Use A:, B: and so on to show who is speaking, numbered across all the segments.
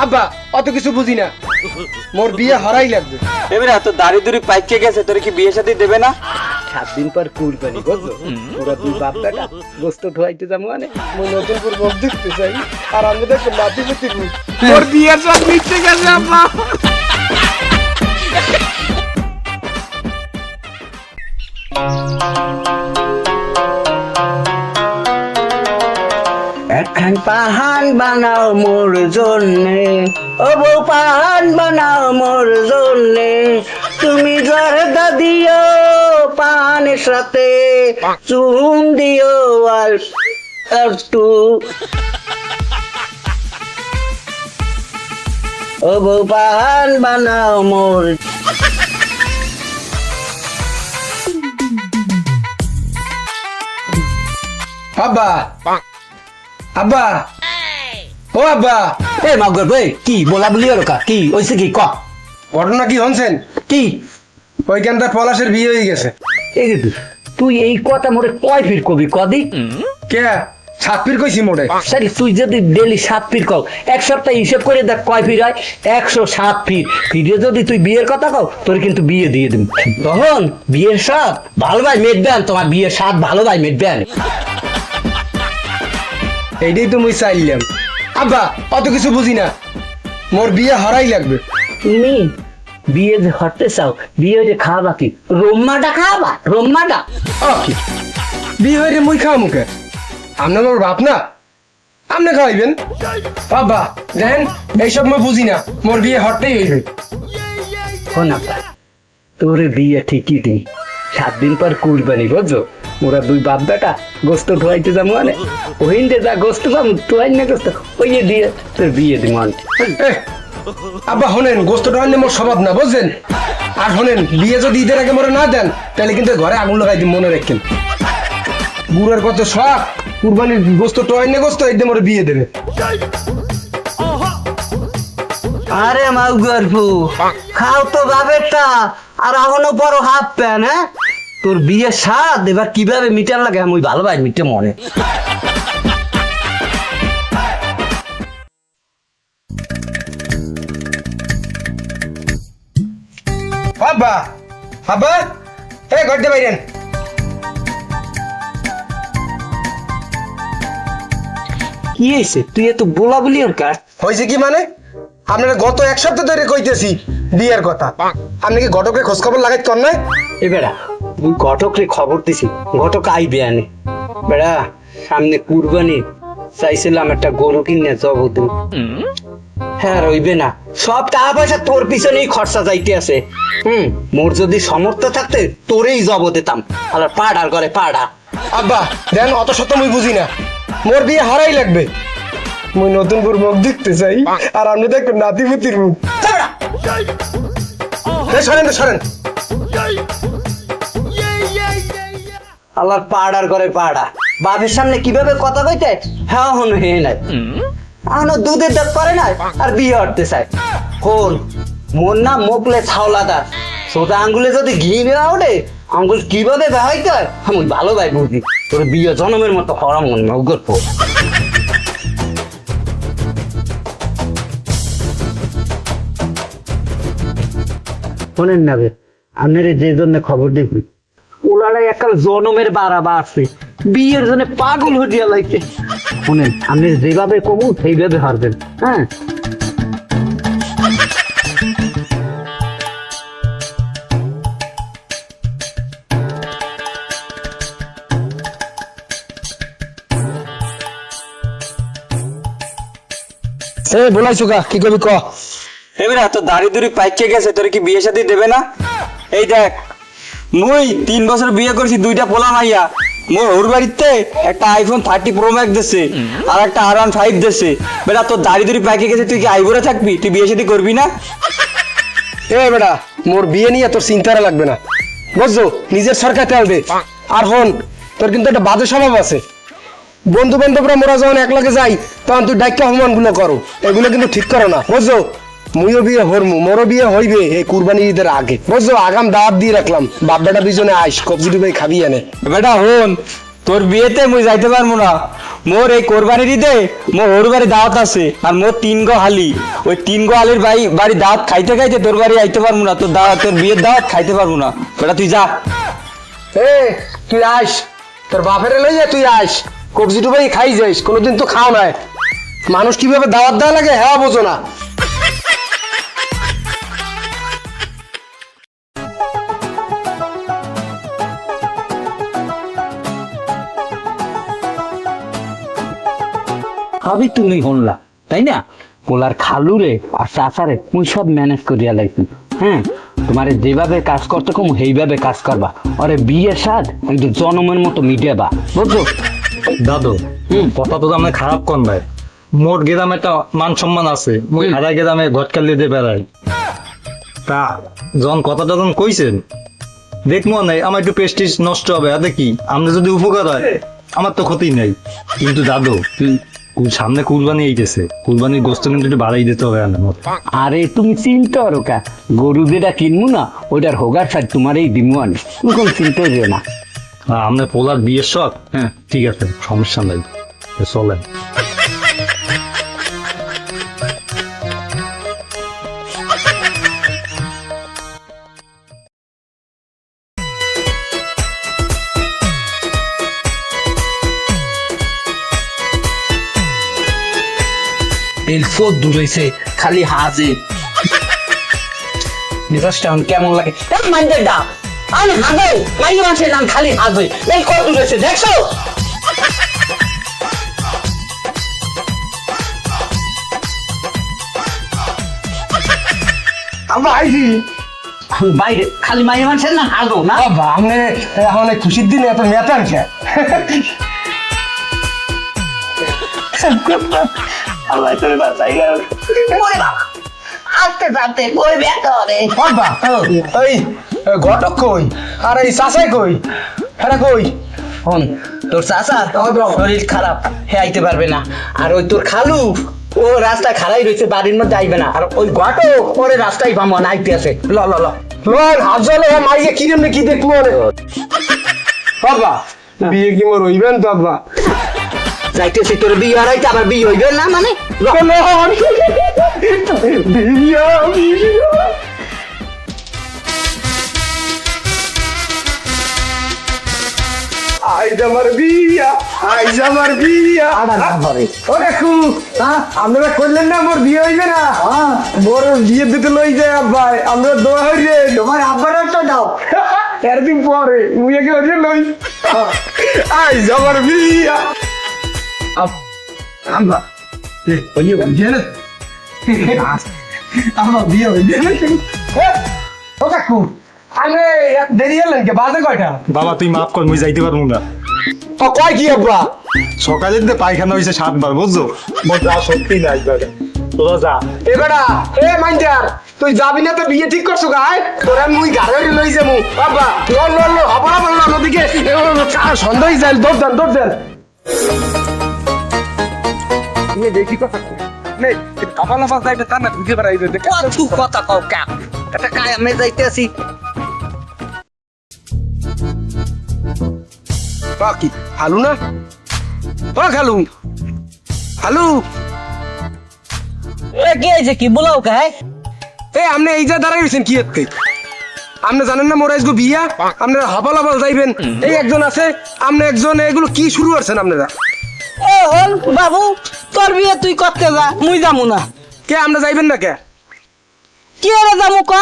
A: আব্বা অত কিছু বুঝি না, মোর বিয়ে হরাই লাগবে।
B: এবারে এত দাড়ি দুড়ি পাইকে গেছে, তোর কি বিয়ে শাদী দেবে না?
C: 7 দিন পর কুরবানি বুঝছো, ওরা দুই বাপ বেটা গোস্ত ঠোয়াইতে যাবো মানে।
A: মই নতুন করে মুখ দেখতে চাই, আর আমি দেখো নাতিপুতি মোর বিয়ে সব মিটে গেছে আব্বা।
C: একখান পাহান বানাও মোর জন্যে, ও বউ পাহান বানাও মোর জন্যে, তুমি জর্দা দিও পানের সাথে, চুন দিও আর একটু। ও বউ পাহান বানাও মোর।
A: আব্বা আব্বা ও আব্বা,
C: এ মাগর ভাই কি বলা বলি ওর কা কি ওইসে কি ক
A: ঘটনা কি হনছেন?
C: কি
A: ওইখানটা পলাশের বিয়ে হয়ে গেছে।
C: এই যে তুই এই কথা মোরে কয় ফির কবি কদি?
A: কে ছাত্রীর কইছি মোড়ে?
C: সারি তুই যদি ডেলি 7 ফির কও, এক সপ্তাহ হিসেব করে দেখ কয় ফির হয়। 107 ফির। ফিরে যদি তুই বিয়ের কথা কও, তোর কিন্তু বিয়ে দিয়ে দিম। তখন বিয়ের স্বাদ ভালো ভাই মেটবেন, তোমার বিয়ের স্বাদ ভালো ভাই মেটবেন।
A: এইটাই তো মুই চাইলাম। আব্বা অত কিছু বুঝি না, মোর বিয়ে হরাই লাগবে।
C: তুমি বিয়ে যে হতে চাও, বিয়ে যে খাওয়াবা কি? রোম্মাটা খাওয়াবা, রোম্মাটা।
A: কি বিয়ে হয়ে মুই খাওয়া মুখে? আপনি আমার বাপ না, আপনি খাওয়াইবেন? আব্বা দেখেন এইসব মই বুঝি না, মোর বিয়ে হরতেই হইবে।
C: শোনা তোর বিয়ে ঠিকই নেই, 7 দিন পর কুরবানি বুঝছো, ওরা দুই বাপ বেটা গোস্ত ঠোয়াইতে যাবো মানে। ওহিন্দে যা গোস্ত পাবো ঠোয়াই না গোস্ত, ওই দিয়ে তোর বিয়ে দিব।
A: আব্বা হনেন, গোস্তটা আনলে মোর স্বভাব না বুঝছেন। আর হনেন, বিয়ে যদি ঈদের আগে মোরে না দেন, তাহলে কিন্তু ঘরে আগুন লাগাই দিন, মনে রাখেন। বুড়ার কত শখ, কুরবানির গোস্ত টোয়াইনে গোস্ত একদম মোরে বিয়ে দেবে।
C: আরে মাউ গর্ভু খাও তো বাবেরটা, আর এখনো বড় হাফ প্যান। হ্যাঁ তোর বিয়ে স্বাদ এবার কিভাবে মিটার লাগে আমি ভালো ভাই মিটে মনে।
A: আব্বা আব্বা এ ঘরতে বাইরেন।
C: কি হয়েছে তুই এত বলা বলি ওর কাজ?
A: হয়েছে কি মানে? আপনারা গত 1 সপ্তাহ ধরে কইতেছি বিয়ের কথা, আপনি কি ঘটকের খোঁজ খবর লাগাইতে কর না?
C: এ বেড়া তুই ঘটকরে খবর দিছি, ঘটক আইবে আনে। বেড়া সামনে কুরবানি, চাইছিলাম একটা গরু কিনে জব দিন। হ্যাঁ রইবে না, সব টাকা পয়সা তোর পিছনেই খরচা যাইতে আছে। মোর যদি সামর্থ্য থাকতে তোরেই জব দিতাম। আর পাড়ার ঘরে পাড়া।
A: আব্বা দেন অত শত মুই বুঝি না, মোর বিয়ে হরাই লাগবে। মুই নতুন করে মুখ দেখতে চাই, আর আপনি দেখো নাতিপুতির মুখ। সরেন তো সরেন।
C: আল্লাহর পাড়ার ঘরে পাড়া, বাপের সামনে কিভাবে কথা কইতে হ্যাঁ হন হে নাই। আনো দুধের দাঁত করে নাই আর বিয়ে হতে চায়। কোন মোর নাম মোকলে ছাওলাদার, সোজা আঙ্গুলে যদি ঘি নেওয়া ওঠে, আঙ্গুল কিভাবে বেহাইতে হয় আমি ভালো ভাই বুঝি। তোর বিয়ে জনমের মতো হরাম মন গল্প। শোনেন না বে, আপনার যে জন্য খবর দেখবি ওলারাই একাল জনমের বাড়াবা আছে, বিয়ের জন্য পাগল হইয়া লাইতে। শুনেন আপনি যেভাবে কমু সেইভাবে হারবেন। হ্যাঁ
A: বলাইছো কা কি কবি ক?
B: এবারে এত দাড়ি দুড়ি পাইকে গেছে, তোর কি বিয়ে শাদী দেবে না? এই দেখ মুই 3 বছর বিয়ে করছি, 2টা পোলা মাইয়া। মোর ওর বাড়িতে একটা আইফোন 30 প্রো ম্যাক্স দিছে, আর একটা R15 দিছে। বেটা তোর দাড়ি দুড়ি পাইকে গেছে, তুই কি আইবরে থাকবি? তুই বিয়ে শাদী করবি না?
A: এ বেটা মোর বিয়ে নিয়ে তোর চিন্তা লাগবে না বুঝছো, নিজের সরকার চালবে। আর হন, তোর কিন্তু একটা বাজে স্বভাব আছে। বন্ধু বান্ধবরা মোরা যখন একলাগে যাই, তখন তুই ডাক্কা অপমান গুলো করো, এগুলো কিন্তু ঠিক করো না বুঝছো। মুইও বিয়ে হরমু, মোরও বিয়ে হইবে এই কুরবানি ঈদের আগে বুঝছো। আগাম দাওয়াত দিয়ে রাখলাম, বাপ বেটা দুইজনে আইস, কবজি ডুবাই খাবি এনে।
B: বেটা হন, তোর বিয়েতে মুই যাইতে পারবো না। মোর এই কোরবানির ঈদে মোর ওর বাড়ি দাওয়াত আছে, আর মোর 3 গো হালি, ওই 3 গো হালির বাড়ি দাওয়াত খাইতে খাইতে তোর বাড়ি আইতে পারবো না, তোর বিয়ের দাওয়াত খাইতে পারবো না। বেটা তুই যা।
A: এ তুই আইস, তোর বাপেরে লইয়া তুই আইস, কবজি ডুবাই খাই যাইস, কোনোদিন তো খাও নাই। মানুষ কিভাবে দাওয়াত দেওয়া লাগে হ্যাঁ বোঝো না।
C: সবই তুমি শুনলা তাই না? পোলার খালুরে আর চাচারে মুই সব ম্যানেজ করিয়া লাইছি। হ্যাঁ, তোমারে যেভাবে কাজ করতে কম সেইভাবে কাজ করবা, আরে বিয়ের সাথ একটু জনমের মতো মিটাবা, বুঝছো?
D: দাদু কথা তো আমি খারাপ কোন ভাই, মোর গ্রামে একটা মান সম্মান আছে, মুই হারা গ্রামে ঘটকাল দিয়ে বেড়াই। তা যখন কথাটা যখন কইছেন দেখবো নাই আমার একটু প্রেস্টিজ নষ্ট হবে, আদে কি আমরা যদি উপকার হয় আমার তো ক্ষতি নেই। কিন্তু দাদু সামনে কুরবানি আইতেছে, কুরবানির গোস্ত কিন্তু একটু বাড়াই দিতে হবে আমার।
C: আরে তুমি চিন্তা করো কা, গরু যেটা কিনবো না ওইটার হোগার সাথে তোমার এই দিমু আনি, তুমি কোন চিন্তা করিও না।
D: আমরা পোলার বিয়ের শখ, হ্যাঁ ঠিক আছে, সমস্যা নাই, চলেন।
C: এলফো দূরেছে খালি হাজে মেজাজটা কেমন লাগে মাইন্ডের ডা আমি হাজে মাইয়ে মানুষের নাম খালি হাজে এই কত দূরেছে দেখছো?
A: আমরা আইছি
C: বাইরে খালি মাইয়ে মানুষের নাম হাজো না
A: বাবা, আপনি এখন এই খুশির দিনে এত মেতান কে?
C: আল্লাহ তোরে বাঁচাই গেল। ওরে বাবা আস্তে আস্তে কই বেতরে
A: বাবা এই ঘটক কই আর এই চাচাই কই, হ্যাঁ কই?
C: হন তোর চাচা শরীর খারাপ, হে আইতে পারবে না। আর ওই তোর খালু ও রাস্তায় খাড়াই রয়েছে, বাড়ির মধ্যে আইবে না। আর ওই ঘটো পরে রাস্তায় পামো না আইতে আছে। ল ল ল
A: লোন হাজলে মারিয়ে কি রে কি দেখবো রে বাবা, বিয়ে কি মোর হইবেন তো বাবা?
C: যাইতেছি তোর বিয়ে হারাইতে, আবার বিয়ে হইবে না মানে?
A: আইজ আমার বিয়া, আইজ আমার বিয়া। ও দেখু আপনারা করলেন না মোর বিয়ে হইবে না? মোর বিয়ে দিতে লই যায় আব্বাই, আমরা দোয়া হই রে। তোমার আব্বার তো দাও এরদিন পরে মুই একে হইরে লই। আইজ আমার বিয়া। আব্বা ওই বুঝে না আমার বিয়ে হইবে না। ও কাকু আমি দেরি হলেন কে? বাজে কয়টা?
D: বাবা তুই মাফ কর, মুই যাইতে পারবো না।
A: ও কয় কি আব্বা?
D: সকালে দিতে পায়খানা হয়েছে 7 বার, বুঝছো? মোর যা সত্যি নাই দাদা, তোরা যা।
A: এ বেটা এ মাইন্ডার, তুই যাবি না তো বিয়ে ঠিক করছো গায়? তোরা মুই গাড়ি লই যামু বাবা। লল লল লল হবলা বললা নদীকে সন্দেহ যাইল, দৌড় দেন দৌড় দেন। তুমি দেখি কথা নে কপালা ফাস যাইবে তা না বুঝে বেড়াইবে দেখ
C: তুই কথা কও কা, এটা কায় আমি যাইতেছি।
A: কি হালু না? ও খালু, হালু
C: এ কি হইছে, কি বলাও কায়?
A: এ আপনি এই যে দাঁড়াই রয়েছেন কি এতে? আপনি জানেন না মোর আজকে বিয়া? আপনারা হাবাল হাবাল যাইবেন, এই একজন আছে আপনি একজন, এগুলো কি শুরু করছেন আপনারা?
E: এ হল বাবু, তোর বিয়ে তুই করতে যা, মুই যামু না।
A: কে আপনি যাইবেন না কে?
E: কি রে যামু ক?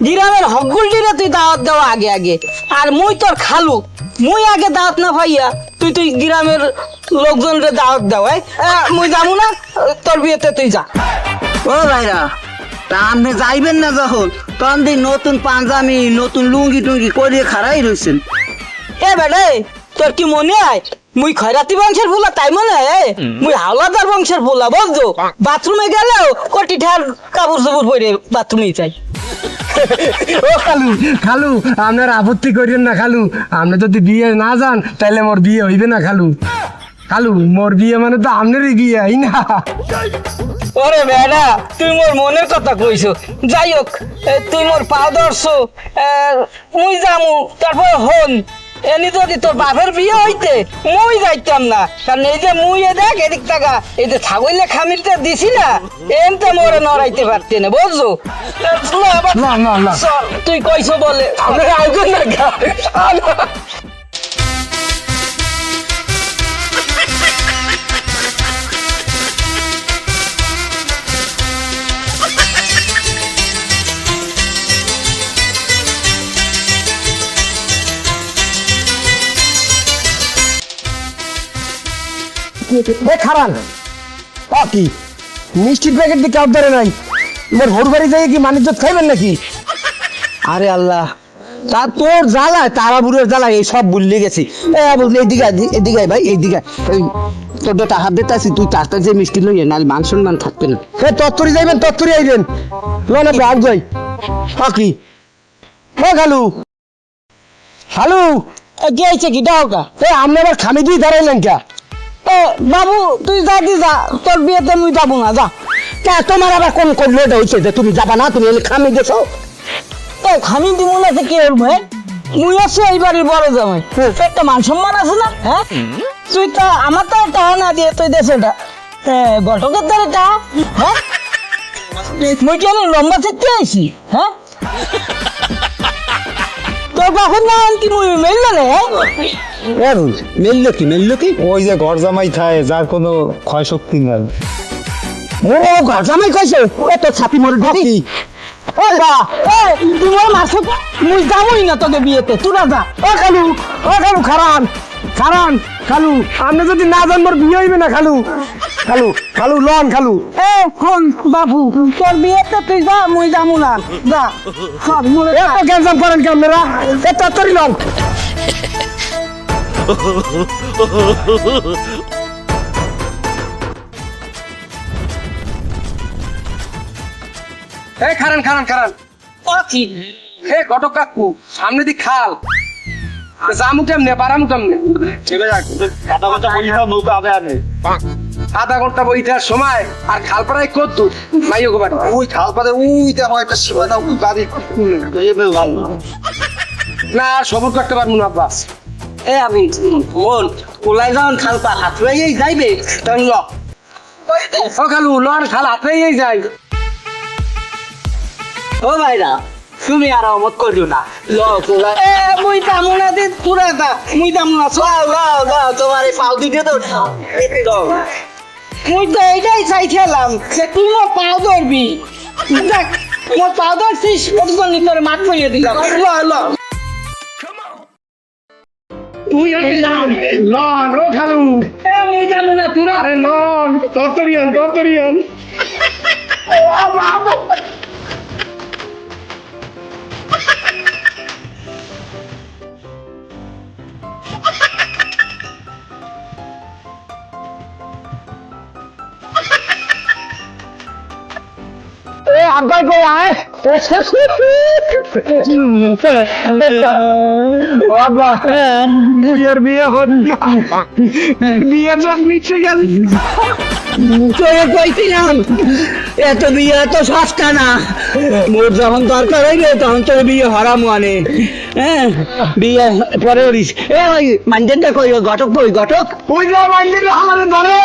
E: গ্রামের হকগুলটিরে তুই দাওয়াত দেওয়া আগে আগে, আর মুই তোর খালু, মুই আগে দাওয়াত না পাইয়া তুই গ্রামের লোকজনরে দাওয়াত দেওয়া, মুই যামু না, তোর বিয়েতে তুই যা।
C: ও ভাইরা, তা আপনি যাইবেন না যখন, তখন দি নতুন পাঞ্জাবি নতুন লুঙ্গি টুঙ্গি করিয়ে খাড়াই রয়েছেন।
E: এ বেড়ে তোর কি মনে হয় মুই খয়রাতি বংশের ফুলা তাই মনে হয়? মুই হাওলাদার বংশের ফুলা, বুঝছো? বাথরুমে গেলেও কোটি ঠার কাপড় চোপড় পরে বাথরুমেই চাই।
A: ও খালু, খালু আপনার আপত্তি করেন না খালু, আপনি যদি বিয়ে না যান তাহলে মোর বিয়ে হইবে না খালু। খালু মোর বিয়ে মানে তো আপনারই বিয়ে, এই না?
E: ওরে বেড়া, তুই মোর মনের কথা কইছো। যাই হোক, তুই মোর পা ধরছো, মুই যামু। তারপর হন, এনি যদি তোর বাপের বিয়ে হইতে মুই যাইতাম না, কারণ এই যে মুই এ দেখ এদিক টাকা এই যে ছাগলের খামিরটা দিছি না, এনতে মোরে নড়াইতে পারতে না, বুঝছো?
A: না না না
E: চল, তুই কইছো বলে
A: আপনারা আইবেন না গা। এ খারান কি মিষ্টির প্যাকেট দিয়ে কাপ ধরে নাই, তোমার ঘর বাড়ি যাই কি মানিজ্য খাইবেন নাকি?
C: আরে আল্লাহ, তা তোর জ্বালায় তারাবুরের জ্বালায় এই সব ভুলে গেছি। বুঝলি এদিকে আয়, এদিকে আয় ভাই, এইদিকে আয়। এই তোর তো হাত দিতে আসি, তুই তার যে মিষ্টি লইয়ে নাহলে মান সম্মান থাকবে না।
A: এ তত্তরি যাইবেন, তত্তরি আইবেন, লোন আপনি আগ যাই কি ও খালু খালু
E: কি হয়েছে কি ডাওকা?
A: এ আপনি আবার খামি দিয়ে দাঁড়াইলেন কে?
E: এ বাবু তুই যা দি যা, তোর বিয়েতে মুই যাবো না, যা।
A: তোমার আবার কোন করলো এটা হয়েছে যে তুমি যাবা না, তুমি খামি গেছো?
E: এ খামি দিব না তো কি করবো? মুই আছি এই বাড়ির বড় জামাই, একটা মান সম্মান আছে না? হ্যাঁ, তুই তো আমার তো টাকা না দিয়ে তুই দেশ এটা ঘটকের দ্বারা টাকা, হ্যাঁ মুই কেন লম্বা চেতে আইছি? হ্যাঁ, তোর বাপের না কি মুই মেললে না?
C: মেললো কি মেললো কি?
D: ওই যে ঘর জামাই থাকে যার কোনো ক্ষয় শক্তি নাই।
A: ও ঘর জামাই কইছে এ তো ছাপি মরে ঢাকি।
E: ও বা তুই মোর মারছো, মুই যাবোই না তোকে বিয়েতে, তোরা যা।
A: ও খালু খারান খারান খালু, আপনি যদি না যান মোর বিয়ে হইবে না খালু। খালু খালু লন খালু।
E: এ ফোন বাবু, তোর বিয়েতে তুই যা, মুই যাবো না, যা। সব মোরে
A: এত ক্যান্সার করেন কি আপনারা? এ তত্তরি লন। এ খারান খারান খারান,
E: কি
A: হে ঘটক কাকু সামনে দি খাল, জামু কেমনে পারামু কেমনে? আধা ঘন্টা বইটার সময় আর খাল পাড়ায় কত দূর? মাইও গো বাড়ি
C: ওই খাল পাতে ওইটা আমার একটা সীমানা গাড়ি
A: না, আর সবর করতে পারবো না বাস।
E: এ আমি মন কোলাই যাওয়ান খালপা হাত লইয়াই যাইবে, তখন ল।
A: ও খালু লন খাল হাতেই যাই।
E: ও ভাইরা তুমি আর অমত করিও না, ল কোলাই। এ মুই যাবো না দি, তোরা যা, মুই যাবো না। চল লাও লাও, তোমার এই পাও দিতে তো মুই তো এইটাই চাইছিলাম যে তুই মোর পাও ধরবি। দেখ মোর পাও ধরছিস, ওর জন্য তোর মাঠ করিয়ে দিলাম। ল ল
A: লন ও খালু,
E: এ মুই যাবো না, তোরা
A: আরে লন তত্তরিয়ান তত্তরিয়ান। এ আব্বাই কই আয়? ও আব্বা বিয়ের বিয়ে হন, বিয়ে সব মিশে গেল।
E: তোরে কইছিলাম এত বিয়ে এত সস্তা না, মোর যখন দরকার হইবে তখন তোর বিয়ে হারাম আনে। হ্যাঁ, বিয়ে পরে করিস। এ ওই মানজেনটা কই, ঘটক কই ঘটক?
A: ওই যে মাইন্দির আমাদের ধরে